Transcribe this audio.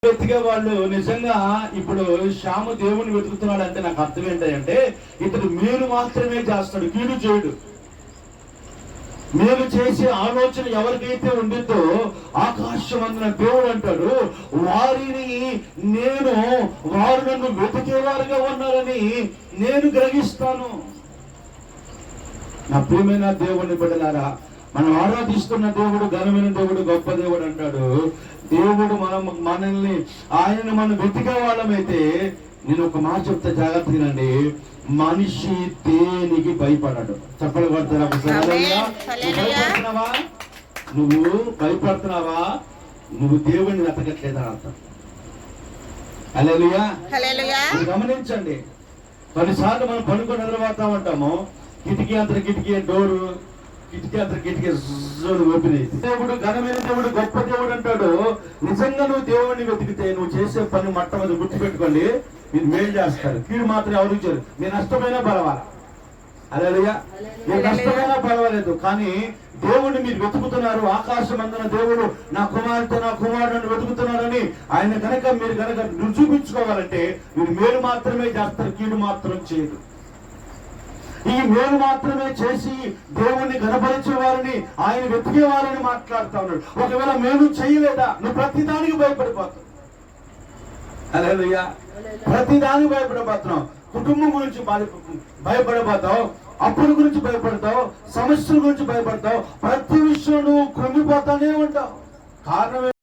వెతికే వాళ్ళు నిజంగా ఇప్పుడు శ్యాము దేవుని వెతుకుతున్నాడు అంటే నాకు అర్థం ఏంటంటే ఇతడు మేలు మాత్రమే చేస్తాడు, కీడు చేయడు. మేలు చేసే ఆలోచన ఎవరికైతే ఉండిందో ఆకాశం అందున దేవుడు అంటాడు, వారు నన్ను వెతికేవారుగా ఉన్నారని నేను గ్రహిస్తాను. నా ప్రియమైన దేవుని బిడ్డలారా, మనం ఆరాధిస్తున్న దేవుడు ఘనమైన దేవుడు, గొప్ప దేవుడు అంటాడు. దేవుడు మనల్ని మనం వెతికే వాళ్ళమైతే, నేను ఒక మాట చెప్తే జాగ్రత్త వినండి, మనిషి దేనికి భయపడడు. చెప్పలు కొడతారా? భయపడుతున్నావా? నువ్వు భయపడుతున్నావా? నువ్వు దేవుడిని వెతకట్లేదని అర్థం. హల్లెలూయా. గమనించండి, కొన్నిసార్లు మనం పడుకొని నిద్రపోతా ఉంటాము, కిటికీ అంతర కిటికీ డోరు, కిటికీ అంతర కిటికీ ఓపెన్ అయింది. దేవుడు ఘనమైన దేవుడు, గొప్ప దేవుడు అంటాడు. నిజంగా నువ్వు దేవుడిని వెతికితే నువ్వు చేసే పని మొట్టమొదటి గుర్తుపెట్టుకోండి, మీరు మేలు చేస్తారు, కీడు మాత్రం ఎవరు చేయరు. మీరు నష్టమైనా పర్వాలా, హల్లెలూయా, మీరు నష్టమైనా పర్వాలేదు, కానీ దేవుడిని మీరు వెతుకుతున్నారు. ఆకాశం అందున దేవుడు నా కుమార్తె నా కుమారుడు వెతుకుతున్నారని ఆయన మీరు కనుక రుజువుపించుకోవాలంటే మీరు మేలు మాత్రమే చేస్తారు, కీడు మాత్రం చేయరు. ఈ మేలు మాత్రమే చేసి దేవుణ్ణి గణపరిచే వారిని, ఆయన వెతికే వారిని మాట్లాడుతా ఉన్నాడు. ఒకవేళ మేలు చేయలేదా, నువ్వు ప్రతి దానికి భయపడిపోతావు. హల్లెలూయా. ప్రతి దానికి భయపడిపోతున్నావు. కుటుంబం గురించి భయపడిపోతావు, అప్పుల గురించి భయపడతావు, సమస్యల గురించి భయపడతావు, ప్రతి విషయం నువ్వు కృంగిపోతానే ఉంటావు. కారణం